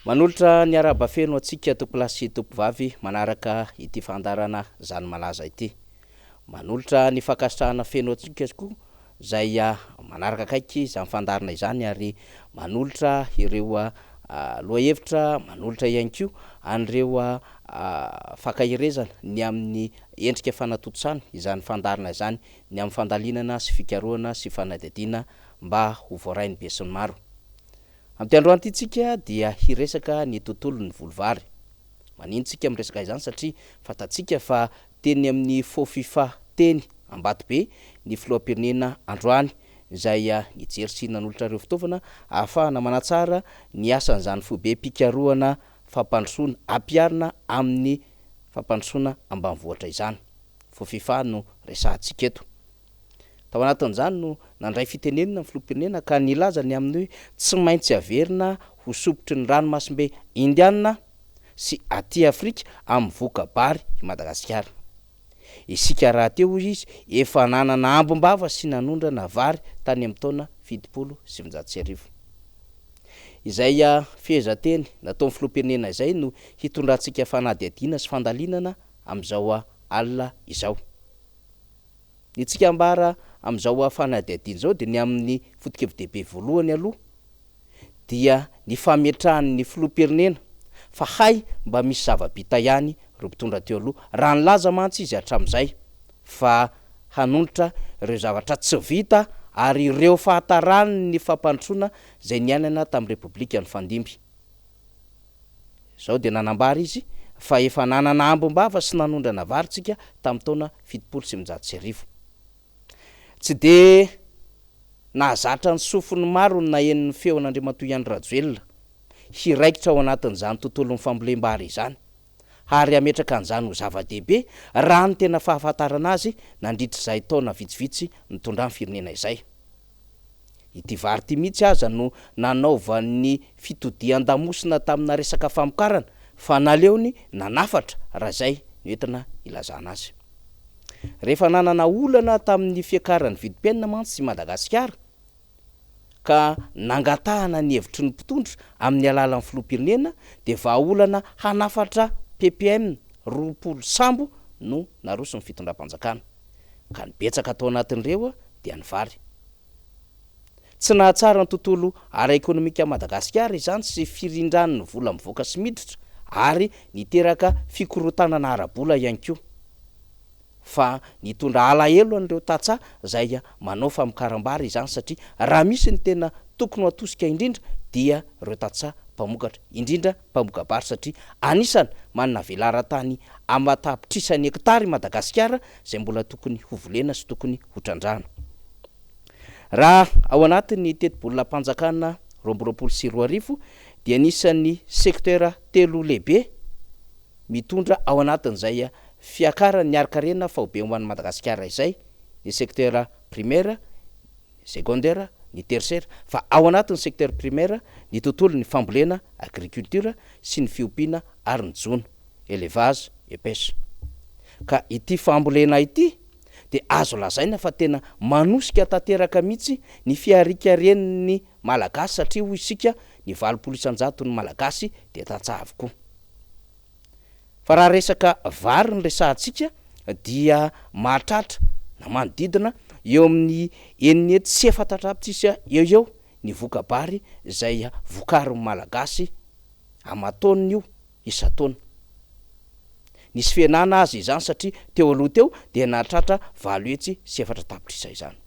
Manolotra ny arabafeno atsika tompolasy tompovavy manaraka ity fandarana zany malaza ity. Manolotra ny fakasitrahana feno atsika koa zay manaraka akaiky izany fandarina izany ary manolotra ireo lohahevitra, manolotra ihany koa an'ireo fakahirezana ny amin'ny endrika fanatontosany izany fandarina izany, ny amin'ny fandalinana sy fikarohana sy fanadihadiana mba ho voarainy be sy ny maro. Amin'ity androany ity tsika dia hiresaka ny tontolon'ny volovary. Manino tsika miresaka izany satria fatatsika fa teny amin'ny fofifa-teny Ambatobe ny filoham-pirenena androany izay nijery sy nanolotra ireo fitaovana ahafahana manatsara ny asan'izany fobe-pikarohana fampandrosoana ampiarina amin'ny fampandrosoana ambanivohitra izany. Fofifa no resahantsika eto. Tao anatin'izany no nandray fitenenina ny filoham-pirenena ka nilaza ny amin'ny hoe tsy maintsy averina ho sopotry ny ranomasimbe Indiana sy aty Afrika amin'ny voka-bary i Madagasikara. Isika raha teo izy efa nanana ambom-bava sy nanondrana vary tany amin'ny taona 1970. Izay fehezanteny nataon'ny filoham-pirenena izay no hitondrantsika fanadihadiana sy fandalinana amin'izao alina izao. Ny tsika ambara amin'izao fanadihadiana izao dia ny amin'ny foto-kevi-dehibe voalohany aloha dia ny fametrahan'ny filoham-pirenena fa hay mba misy zava-bita ihany ro mpitondra teo aloha raha nilaza mantsy izy hatramin'izay fa hanondratra ireo zavatra tsy vita ary ireo fahatarany ny fampandrosoana izay niainana tamin'ny repoblika ny fandimby. Izao dia nanambara izy fa efa nanana ambom-bava sy nanondrana vary tsika tamin'ny taona 1970. Tsy de nahazatra ny sofiny maro ny nahen'ny feon'Andriamatoa Andry Rajoelina hiraikitra ao anatin'izany tontolon'ny fambolem-bary izany ary ametraka an'izany ho zava-dehibe raha ny tena fahafantarana azy nandritra izay taona vitsivitsy nitondran'ny firenena izay. Ity vary ity mihitsy aza no nanaovan'ny fitodian-damosina tamina resaka famokarana fa naleony nanafatra raha izay noentina ilazana azy. Rehefa nanana olana tamin'ny fiakaran'ny vidim-piainana mantsy i Madagasikara ka nangatahana ny hevitry ny mpitondra amin'ny alalan'ny filoham-pirenena dia vahaolana hanafatra PPM 20 sambo no naroso ny fitondram-panjakana ka nibetsaka tao anatin'ireo dia ny vary. Tsy nahatsara ny tontolo ara-ekônomika Madagasikara izany sy firindran'ny vola mivoaka sy miditra ary niteraka fikorotanana ara-bola ihany koa. Fa nitondra alahelo an'ireo tantsaha izay manao famokaram-bary izany satria raha misy ny tena tokony ho atosika indrindra dia ireo tantsaha mpamokatra, indrindra mpamoka-bary satria anisany manana velarantany amatapitrisany hektary Madagasikara izay mbola tokony ho volena sy tokony ho trandrahana. Raha ao anatin'ny teti-bolonam-panjakana 2024 dia anisan'ny sekteur telo lehibe mitondra ao anatin'izay fiakarany niaraka-renina fahobe ho an'ny Madagasikara izay ny secteur primaire, secondaire, ny tertiaire fa ao anatin'ny secteur primaire ny tontolo ny fambolena, agriculture sy ny fiompiana ary ny jona, élevage et pêche. Ka ity fambolena ity dia azo lazaina fa tena manosika tanteraka mihitsy ny fiarikaren'ny malagasy satria hoy isika ny 80 isan-jaton'ny malagasy dia tantsaha avokoa. Fa raha resaka vary ny resahantsika dia mahatratra na manodidina eo amin'ny 900 eo ny voka-bary izay vokarin'ny malagasy amataonina io isa-taona. Nisy fihenana azy izany satria teo aloha teo dia nahatratra 7 tapitrisa izany.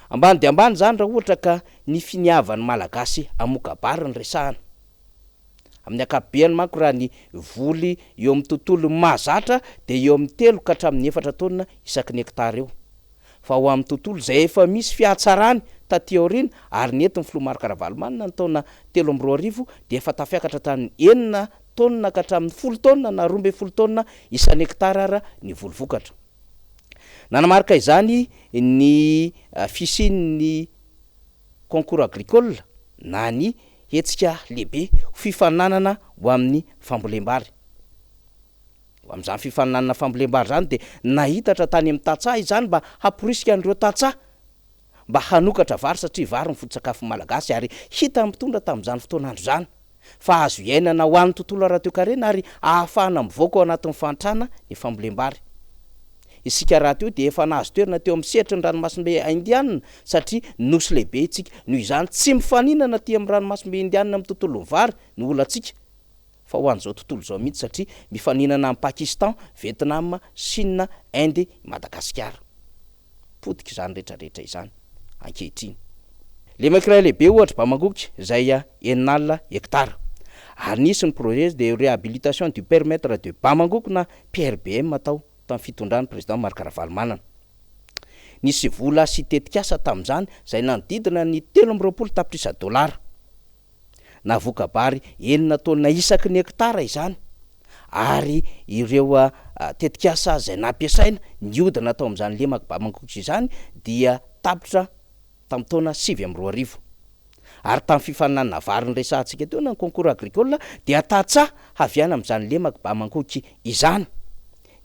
Ambany dia ambany izany raha ohatra ka ny finiavan'ny malagasy amoka-bary ny resahana. Amin'ny ankapobeny manko raha ny voly eo amin'ny tontolo mahazatra dia eo amin'ny 3 ka hatramin'ny 4 taona isaky ny hektara eo. Fa ho amin'ny tontolo izay efa misy fihatsarany taty aoriana ary nentin'ny filoha Ravalomanana ny taona 2020 dia efa tafiakatra tany 9 taona ka hatramin'ny 10 taona na 12 taona isan'ny hektara ara ny voly vokatra. Nanamarika izany ny fisian'ny concours agricole na ny hetsika lehibe fifananana ho amin'ny fambolem-bary. Ho amin'izany fifananana fambolem-bary zany dia nahitatra tany amin'ny tantsaha izany mba hamporisika an'ireo tantsaha mba hanokatra vary satria vary ny foto-tsakafon'ny malagasy ary hita mitondra tamin'izany fotoana andro izany fa azo iainana ho an'ny tontolo ara-toekarena ary ahafahana mivoaka ao anatin'ny fantrana ny fambolem-bary. Isika raha teo de efa nahazo toerana teo amin'ny sehatra ny ranomasimbe indianina satria nosy lehibe itsika noho izany tsy mifaninana ty amin'ny ranomasimbe indianina amin'ny tontolo ny vary ny olatsika fa ho an'izao tontolo zao mihitsy satria mifaninana amin'ny Pakistan, Vietnam, Chine, Inde, Madagasikara. Potika izany rehetrarehetra izany ankehitriny. Le makiray lehibe ohatra Bamangoko izay 9 hektara. Ary nisy ny projet de réhabilitation du périmètre de Bamangoko na PRBM atao tamin'ny fitondran'ny président Marc Ravalomanana. Nisy vola sy tetikasa tamin'izany izay nanodidina ny 13 tapitrisa dolara. Navoaka bary 9 taona isaky ny hektara izany. Ary ireo tetikasa izay nampiasaina niodina tao amin'izany lemaka Bamangoko izany dia tapitra tamin'ny taona 7 ary tamin'ny fifaninana vary ny resantsika teo na ny concours agricole dia tatsaha haviana amin'izany lemaka Bamangoko izany.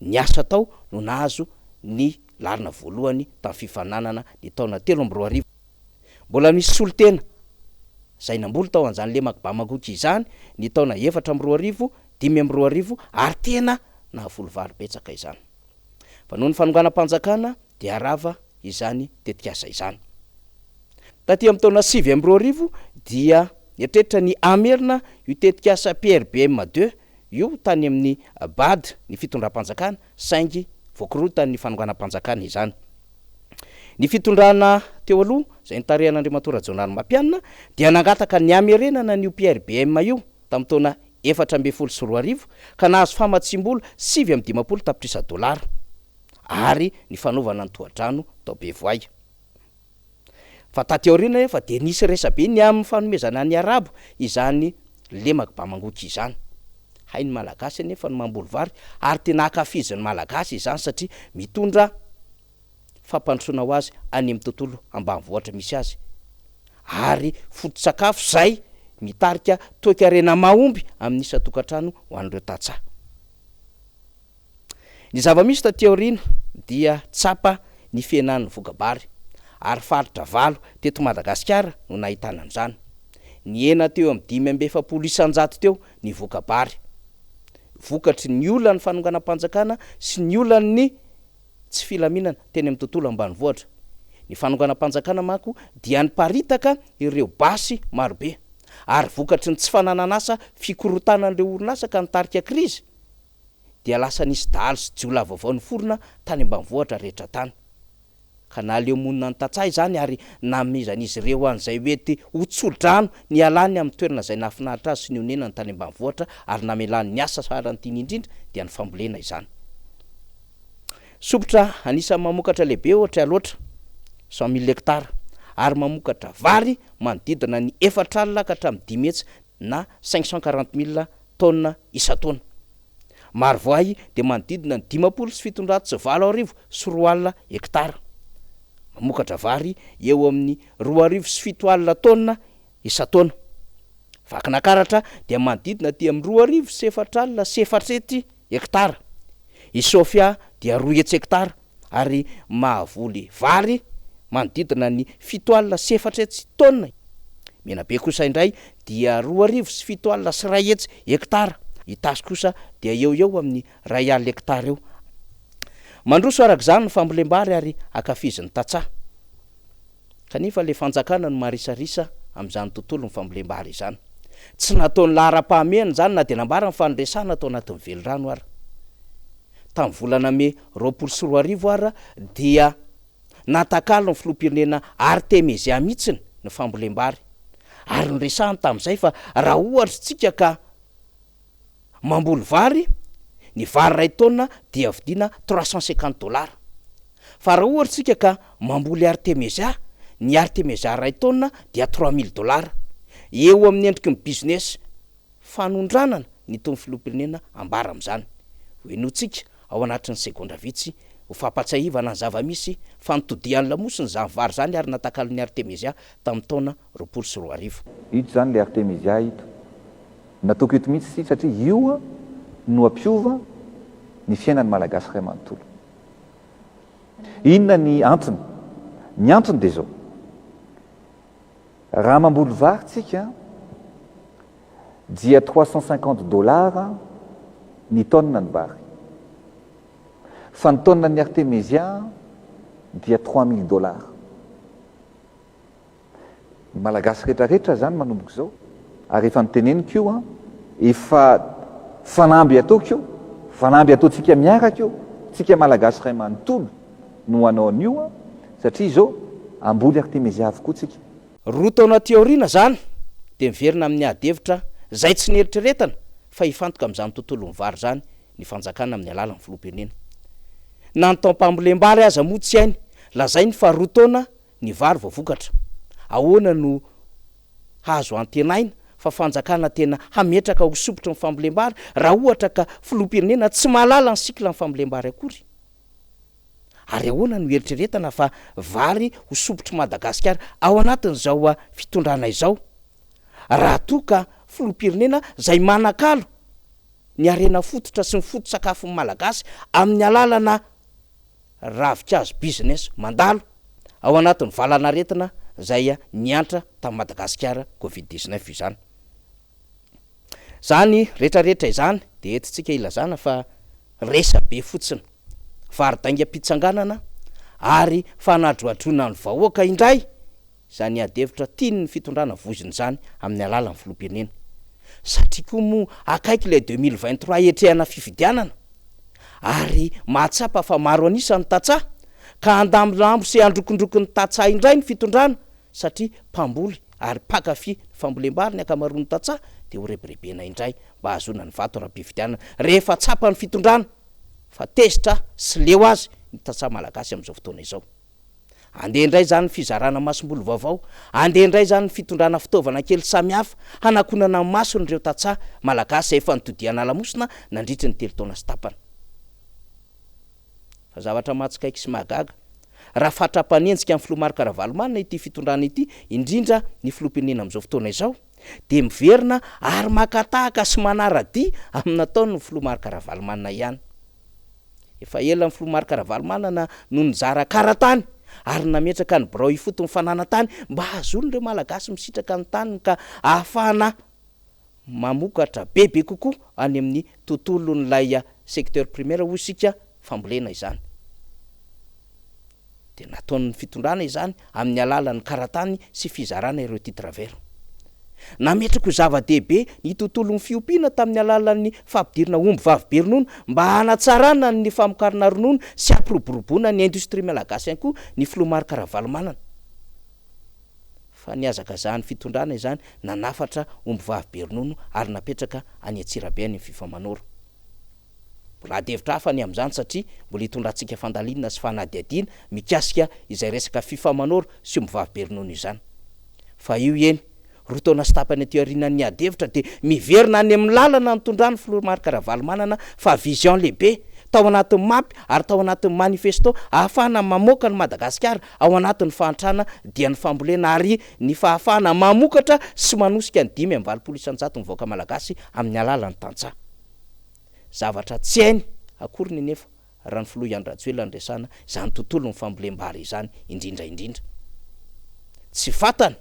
Ny asa tao no nahazo ny larina voalohany tamin'ny fifaninana ny taona 13. Mbola misy solotena izay namboly tao an'izany lemaka Bamangoko izany ny taona 4 5 ary tena nahavoly vary betsaka izany. Fa noho ny fanonganam-panjakana dia arava izany tetikasa izany. Taty amin'ny taona 7 dia eritreretra ny amerina io tetikasa PRBM 2 io tany amin'ny bady ny fitondram-panjakana saingy voakorotany fanonganam-panjakana izany. Ny fitondrana teo aloha izay nitarehan'Andriamatora Rajonary Mampianina dia nangataka ny amerenana n'io PRBM io tamin'ny taona 14 ka nahazo famatsim-bola 7 tapitrisa dolara ary ny fanaovana ny tohadrano tao Bevoay. Fa taty aoriana nefa de nisy resabe ny amin'ny fanomezana ny arabo izany lemaka Bamangoko izany. Hainy malagasy nefa ny mamboly vary ary tena akafizin'ny malagasy izany satria mitondra fampandrosoana ho azy any amin'ny tontolo ambanivohitra misy azy ary foto-tsakafo zay mitarika toe-karena mahomby amin'ny isa-tokantrano ho an'ireo tatsaha. Ny zava-misy taty aoriana dia tsapa ny fienan'ny vokabary ary faritra valo teto Madagasikara no nahitana an'izany. Ny hena teo amin'ny 570 teo ny vokabary. Vokatry ny olana ny fanonganam-panjakana sy ny olana ny tsy filaminana teny amin'ny tontolo ambanivohitra. Ny fanonganam-panjakana manko dia niparitaka ireo basy marobe ary vokatry ny tsy fanananasa fikorotana an'ireo orinasa ka nitarika krizy dia lasa nisy dahalo sy jiola vaovao ny forona tany ambanivohitra rehetra tany. Ka naleo monina ny tatsaha izany ary namezan'izy ireo an'izay mety hotsodrano ny alany amin'ny toerana izay nahafinaritra azy sy ny onena ny tany ambanivohitra ary namelany ny asa sarany tiany indrindra dia ny fambolena izany. Sopotra anisan'ny mamokatra lehibe ohatra loatra 100 000 hektara ary mamokatra vary manodidina ny 4 alina ka hatramin'ny 10 metsa na 540 000 tonnes isa-taona. Marovoay dia manodidina ny 7,7 sy 4 alina hektara. Mamokatra vary eo amin'ny 2,7 tonnes isa-taona. Vakinakaratra dia manodidina aty amin'ny 2,4 hektara. I Sofia dia 2 hektara ary mahavoly vary manodidina ny 7,4 tonnes. Menabe kosa indray dia 2,7 hektara. Itasy kosa dia eo amin'ny 1 hektara eo. Mandroso arak'izany ny fambolem-bary ary akafizin'ny tatsaha. Kanefa le fanjakana no marisarisa amin'izany tontolo ny fambolem-bary izany. Tsy nataony lahara-pahamehana zany na dia nambara ny fanodresana tao anatin'ny velorano ary. Tamin'ny volana May 2024 ary dia natakalo ny filoham-pirenena Artemisia mihitsiny ny fambolem-bary. Ary nyresahany tamin'izay fa raha ohatra tsika ka mamboly vary, ny vary ray taona dia vidiana 350 dolara. Fa raha ohatra tsika ka mamboly Artemisia, ny Artemisia ray taona dia 3000 dolara. Eo amin'ny endriky ny business fanondranana ny tony filoham-pirenena ambara amin'izany. Hoenotsika ao anatin'ny segondra vitsy ho fampatsahivana ny zava-misy fanotodian'ny lamosiny zany vary zany ary natakalo ny Artemisia tamin'ny taona 2024. Ito zany le Artemisia ito. Nataoko eto mihitsy satria io no ampiova ny fiainan'ny malagasy iray manontolo. Inona ny antony? Ny antony dia zao. Raha mamboly vary tsika dia $350 ny tonne ny vary fa ny tonne ny artémisia dia $3000. Ny malagasy rehetrarehetra zany manomboka zao ary efa niteneniko io a efa fanamby ataoko io fanamby ataotsika miaraka io tsika malagasy ray manontolo no anao an'io a satria zao amboly artémisia avokoa tsika. Roa taona teoriana zany de miverina amin'ny adevitra zay tsy nieritreretana fa hifantoka amin'izany tontolo ny vary zany ny fanjakana amin'ny alalan'ny filoham-pirenena. Na ny taom-pambolem-bary aza moa tsy hainy lazainy fa roa taona ny vary vao vokatra. Ahoana no hazo antenaina fa fanjakana tena hametraka ho sopotry ny fambolem-bary raha ohatra ka filoham-pirenena tsy mahalala ny sikla ny fambolem-bary akory. Ary ahoana no eritreretana fa vary ho sopotry Madagasikara ao anatin'izao fitondrana izao raha toa ka filoham-pirenena zay manakalo ny arena fototra sy ny foto-tsakafon'ny malagasy amin'ny alalana ravikazo business mandalo ao anatin'ny valana aretina zay niantra tamin'ny Madagasikara Covid-19 izany. Zany rehetrarehetra izany de etintsika ilazana fa resa be fotsiny faridaingam-pitsanganana ary fanadroadrona ny vahoaka indray zany adevitra tiany ny fitondrana voziny zany amin'ny alalan'ny filoham-pirenena satria koa moa akaiky le 2023 etrehana fifidianana ary mahatsapa fa maro anisany tatsaha ka andambilambo sy androkondrokon'ny tatsaha indray ny fitondrana satria mpamboly ary pakafy fambolem-bary ny akamaroany tatsaha de ho rebirebena indray mba hazona ny vato raha-pifidianana rehefa tsapa ny fitondrana fa tezitra sy leo azy ny tatsaha malagasy amin'izao fotoana izao. Andeha indray zany fizarana masom-bolo vaovao, andeha indray zany fitondrana fitaovana kely samihafa hanakonana ny masony ireo tatsaha malagasy efa nitodiana lamosina nandritra ny 3 taona sy tapany. Fa zavatra matsikaiky sy mahagaga raha fatra-panenjika amin'ny filomarika Ravalomanana ity fitondrana ity indrindra ny filoham-pirenena amin'izao fotoana izao de miverina ary makatahaka sy manara-dia amin'ny nataony ny filomarika Ravalomanana ihany. Efa ela ny filomarika Ravalomanana no nizara karatany ary nametraka ny birao ifoto ny fananantany mba hazony ireo malagasy misitraka ny taniny ka ahafahana mamokatra bebe kokoa any amin'ny tontolon'ilay secteur primaire ho isika fambolena izany. De nataon'ny fitondrana izany amin'ny alalan'ny karatany sy fizarana ireo titravert. Nametraka ho zava-dehibe ny tontolon'ny fiompiana tamin'ny alalan'ny fampidirana omby vavy be ronono mba hanatsarana ny famokarana ronono sy ampiroboroboana ny indostria malagasy ihany koa ny filomarika Ravalomanana. Fa niazaka zany fitondrana izany nanafatra omby vavy be ronono ary napetraka any Antsirabe any fifamanoro. Mbola adevitra hafa ny amin'izany satria mbola hitondrantsika fandalinana sy fanadiadiana mikasika izay resaka fifamanoro sy omby vavy be ronono izany. Fa io eny roa taona sy tapany aty aorianan'ny adevitra de miverina any amin'ny lalana nitondrany filomarika Ravalomanana fa vision lehibe tao anatin'ny mapy ary tao anatin'ny manifesto ahafahana mamoaka ny Madagasikara ao anatin'ny fahantrana dia ny fambolena ary ny fahafahana mamokatra sy manosika ny 5,900 ny vahoaka malagasy amin'ny alalan'ny tantsaha. Zavatra tsy hainy akory ny nefa raha ny filoha Iany Rajoelina andresana izany tontolo ny fambolem-bary izany indrindra. Tsy fatana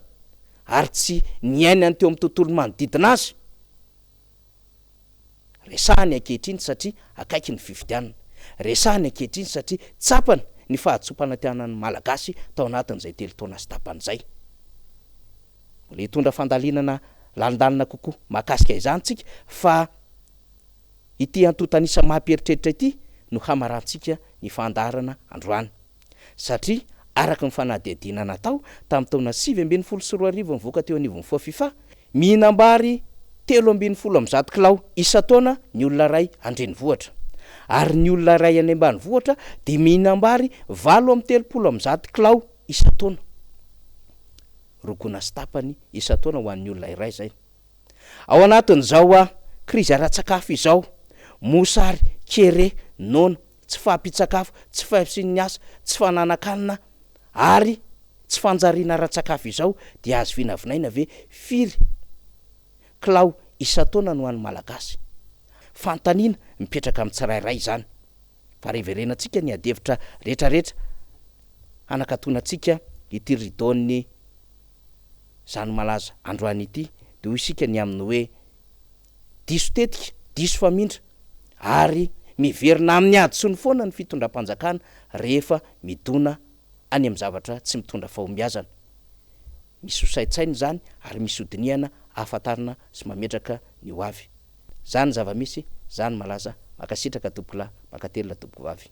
ary tsy niainy any teo amin'ny tontolo manodidina azy resahany ankehitriny satria akaiky ny fifidianana, resahany ankehitriny satria tsapany ny fahatsopananteanan'ny malagasy tao anatin'izay 3 taona sy tapany izay. Mbola hitondra fandalinana landalina kokoa mahakasika izany tsika fa ity antotanisa mahampieritreritra ity no hamarantsika ny fandarana androany satria araka ny fanadihadiana natao tamin'ny taona 2024 nivoaka teo anivon'ny FIFA mihinam-bary 320 kilao isa-taona ny olona ray andrenivohitra ary ny olona ray any ambanivohitra de mihinam-bary 830 kilao isa-taona. Rokona sy tapany isa-taona ho an'ny olona iray zay. Ao anatin'izao krizy ara-tsakafo izao mosary, kere, nona, tsy fahampitsakafo, tsy fahafisin'ny asa, tsy fananakanina ary tsy fanjariana ara-tsakafo izao dia azo vinavinaina ve firy kilao isa-taona no an'ny malagasy. Fantaniana mipetraka amin'ny tsirairay izany. Fa reverenantsika ny adevitra rehetrarehetra hanakatonantsika ity ridaon'ny zany malaza androany ity de ho isika ny amin'ny hoe diso tetika diso famindra ary miverina amin'ny adisony foana ny fitondram-panjakana rehefa midona any amin'ny zavatra tsy mitondra fahombiazana. Misy hosaitsainy zany ary misy hodiniana ahafantarana sy mametraka ny ho avy. Zany zava-misy, zany malaza makasitraka tompokolahy, makatelina tompoko vavy.